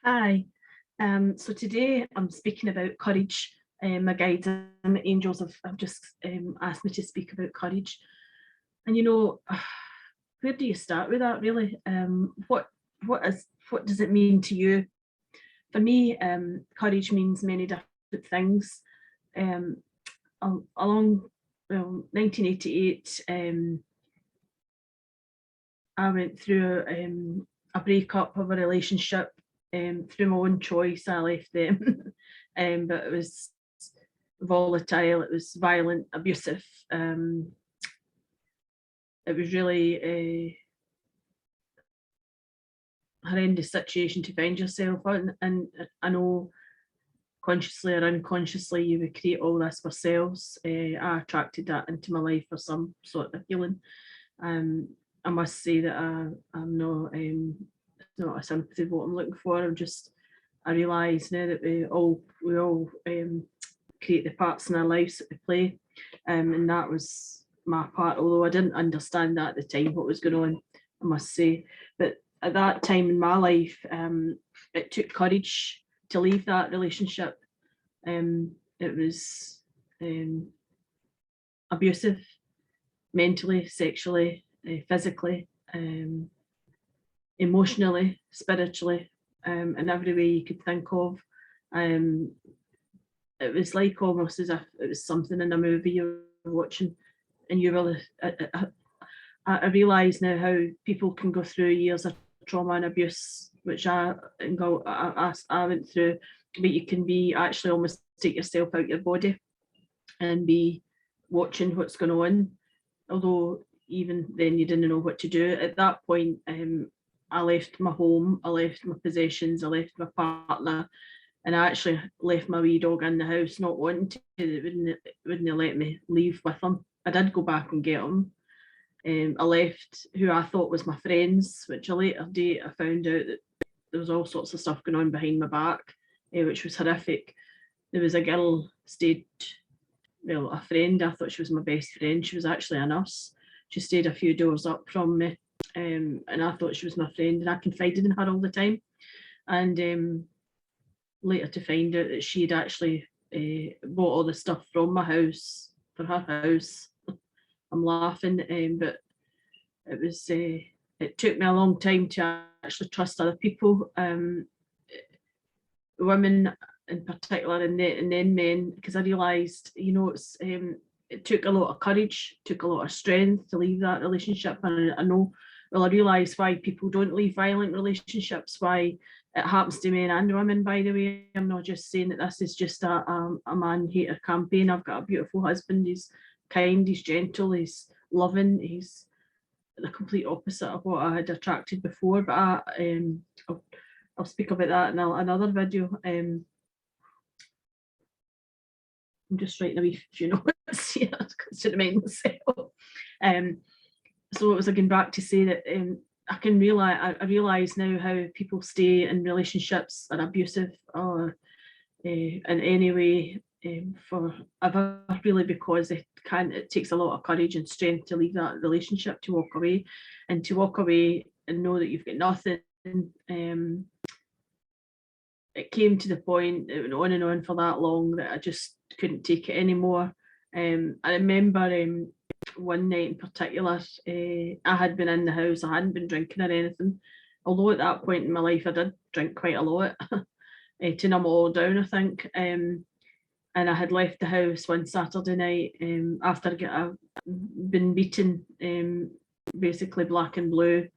Hi. So today I'm speaking about courage. My guides and angels have just asked me to speak about courage. And where do you start with that really? What does it mean to you? For me, courage means many different things. Um, Along 1988, I went through a breakup of a relationship through my own choice. I left them, but it was volatile, it was violent, abusive. It was really a horrendous situation to find yourself in. And I know consciously or unconsciously you would create all this for ourselves. I attracted that into my life for some sort of healing. Um, I must say that I'm not it's not a sympathy of what I'm looking for. I realise now that we all create the parts in our lives that we play, and that was my part. Although I didn't understand that at the time what was going on, I must say. But at that time in my life, it took courage to leave that relationship. It was abusive, mentally, sexually, physically, emotionally, spiritually, in every way you could think of. Um, it was like almost as if it was something in a movie you were watching, and you really. I realise now how people can go through years of trauma and abuse, which I went through, but you can be actually almost take yourself out your body and be watching what's going on. Although even then you didn't know what to do. At that point, I left my home, I left my possessions, I left my partner, and I actually left my wee dog in the house, not wanting to. It wouldn't let me leave with him. I did go back and get him. I left who I thought was my friends, which a later date I found out that there was all sorts of stuff going on behind my back, which was horrific. There was a girl stayed, well, a friend. I thought she was my best friend. She was actually a nurse. She stayed a few doors up from me, and I thought she was my friend, and I confided in her all the time. And later to find out that she'd actually bought all the stuff from my house for her house. I'm laughing, but it was. It took me a long time to actually trust other people, women in particular, and then men, because I realised, it took a lot of courage, took a lot of strength to leave that relationship, and I know. Well, I realise why people don't leave violent relationships, why it happens to men and women, by the way. I'm not just saying that this is just a man hater campaign. I've got a beautiful husband. He's kind, he's gentle, he's loving, he's the complete opposite of what I had attracted before. But I'll speak about that in another video. I'm just writing a wee few notes here to remind myself. So it was again back to say that I realise now how people stay in relationships are abusive or in any way forever, really, because it takes a lot of courage and strength to leave that relationship, to walk away, and to walk away and know that you've got nothing. It came to the point, it went on and on for that long, that I just couldn't take it anymore. I remember one night in particular, I had been in the house, I hadn't been drinking or anything, although at that point in my life I did drink quite a lot to numb it all down, I think. And I had left the house one Saturday night after I'd been beaten, basically black and blue,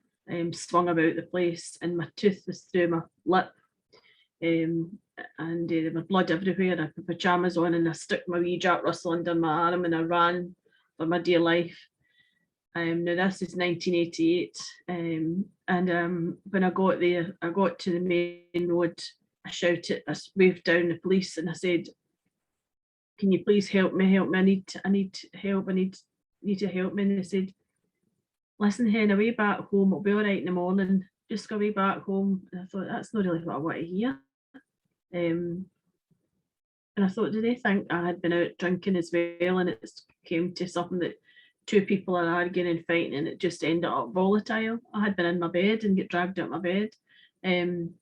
swung about the place, and my tooth was through my lip. And there was blood everywhere. I put pyjamas on and I stuck my wee Jack Russell under my arm and I ran for my dear life. Now this is 1988, and when I got there, I got to the main road. I shouted, I waved down the police, and I said, "Can you please help me? Help me! I need help. I need you to help me." And they said, "Listen, Hen, away back home. It'll be all right in the morning. Just go way back home." And I thought, that's not really what I want to hear. And I thought, do they think I had been out drinking as well? And it came to something that two people are arguing and fighting, and it just ended up volatile. I had been in my bed and get dragged out my bed. Um,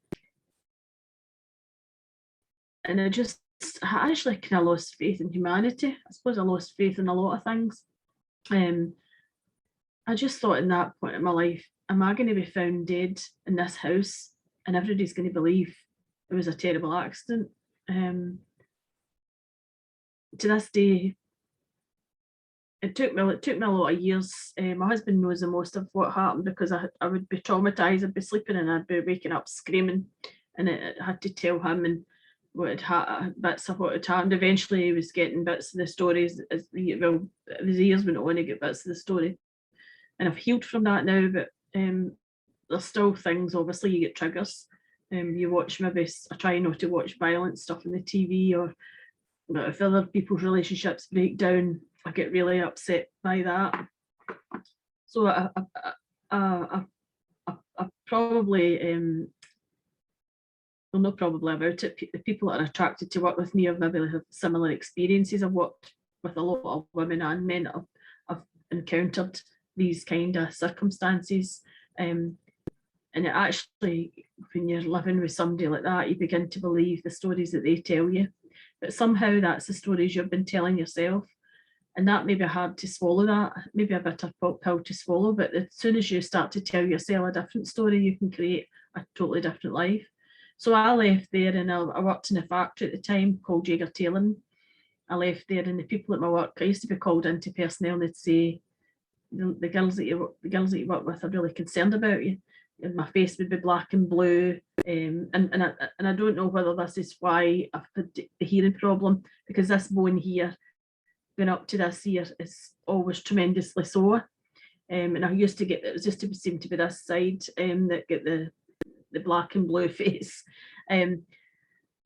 I actually kind of lost faith in humanity. I suppose I lost faith in a lot of things. I just thought in that point in my life, am I going to be found dead in this house and everybody's going to believe it was a terrible accident? To this day, it took me a lot of years. My husband knows the most of what happened because I would be traumatised. I'd be sleeping and I'd be waking up screaming, and I had to tell him and bits of what had happened. Eventually, he was getting bits of the stories as the years went on. He get bits of the story, and I've healed from that now. But there's still things. Obviously, you get triggers. You watch maybe. I try not to watch violent stuff on the TV, or if other people's relationships break down, I get really upset by that. So I probably, well, not probably about it. The people that are attracted to work with me have maybe have similar experiences. I've worked with a lot of women and men that have encountered these kind of circumstances. And it actually, when you're living with somebody like that, you begin to believe the stories that they tell you. But somehow that's the stories you've been telling yourself. And that may be hard to swallow, that maybe a bitter pill to swallow, but as soon as you start to tell yourself a different story, you can create a totally different life. So I left there and I worked in a factory at the time called Jaeger Tailoring. I left there and the people at my work, I used to be called into personnel and they'd say, the girls that you work with are really concerned about you. And my face would be black and blue. And I don't know whether this is why I've had the hearing problem, because this bone here, going up to this ear, is always tremendously sore. And I used to get, it was just to seem to be this side that get the black and blue face. I'm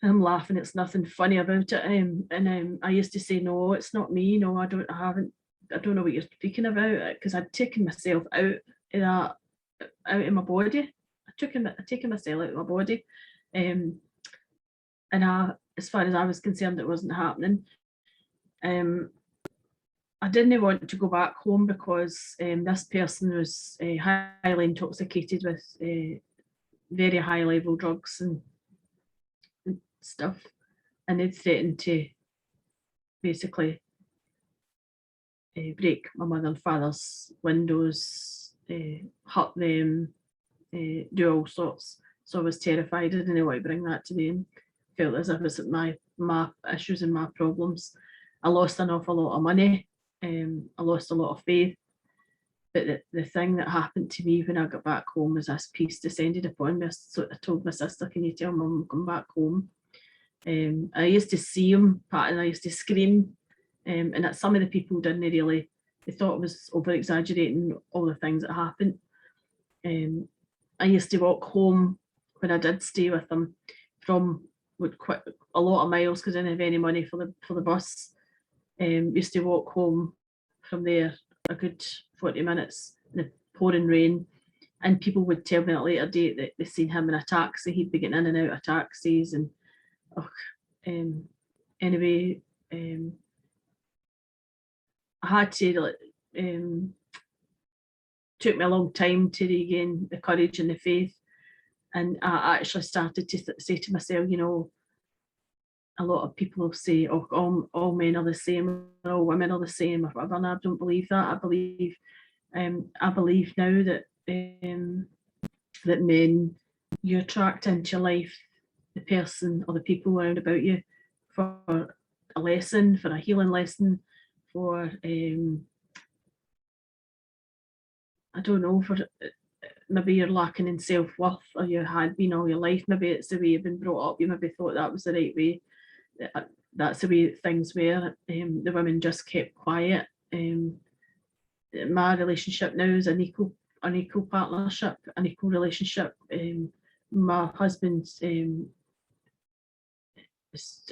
laughing, it's nothing funny about it. And I used to say, no, it's not me. No, I don't know what you're speaking about, because I'd taken myself out of my body. I'd taken myself out of my body. And as far as I was concerned, it wasn't happening. I didn't want to go back home because this person was highly intoxicated with very high level drugs and stuff, and they'd threatened to basically break my mother and father's windows, hurt them, do all sorts. So I was terrified. I didn't want to bring that to them. Felt as if it was my issues and my problems. I lost an awful lot of money. I lost a lot of faith. But the thing that happened to me when I got back home was this peace descended upon me. So I told my sister, can you tell Mum to come back home? I used to see him, and I used to scream. And that some of the people didn't really, they thought I was over exaggerating all the things that happened. I used to walk home when I did stay with them from quite a lot of miles because I didn't have any money for the bus. Used to walk home from there a good 40 minutes in the pouring rain, and people would tell me at a later date that they'd seen him in a taxi. He'd be getting in and out of taxis, and anyway, I had to took me a long time to regain the courage and the faith, and I actually started to say to myself, you know, a lot of people say, oh, all men are the same, or all women are the same, or whatever, and I don't believe that. I believe now that that men, you attract into your life the person or the people around about you for a lesson, for a healing lesson, for I don't know, for maybe you're lacking in self-worth, or you had been all your life. Maybe it's the way you've been brought up. You maybe thought that was the right way. That's the way things were. The women just kept quiet. My relationship now is an equal partnership, an equal relationship. My husband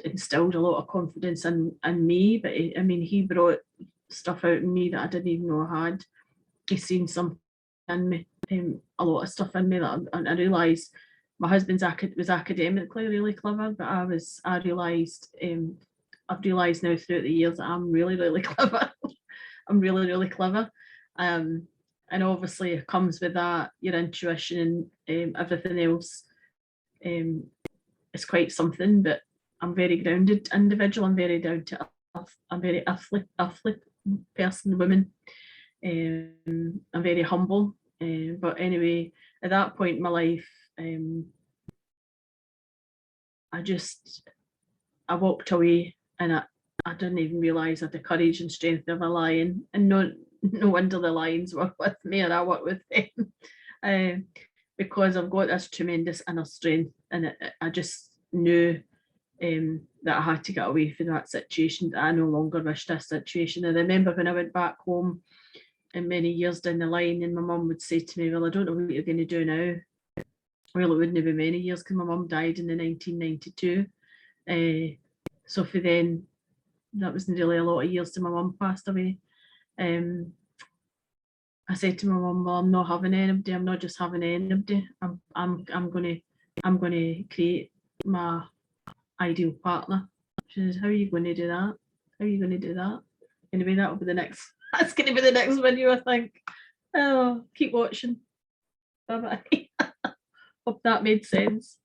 instilled a lot of confidence in me, but he brought stuff out in me that I didn't even know I had. He's seen something in me, a lot of stuff in me that I realised. My husband was academically really clever, but I've realised now throughout the years that I'm really, really clever. I'm really, really clever. And obviously it comes with that, your intuition and everything else is quite something, but I'm very grounded individual. I'm very down to earth. I'm very earthly person, woman. I'm very humble. But anyway, at that point in my life, I walked away, and I didn't even realise I had the courage and strength of a lion. And no wonder the lions were with me, and I worked with them. Because I've got this tremendous inner strength, and I just knew that I had to get away from that situation, that I no longer wished this situation. And I remember when I went back home, and many years down the line, and my mum would say to me, well, I don't know what you're going to do now. Well, it wouldn't be many years, because my mum died in the 1992. So for then, that was really a lot of years till my mum passed away. I said to my mum, well, I'm not having anybody. I'm not just having anybody. I'm gonna create my ideal partner. She says, how are you going to do that? How are you going to do that? Anyway, that'll be the next. That's going to be the next video, I think. Oh, keep watching. Bye bye. Hope that made sense.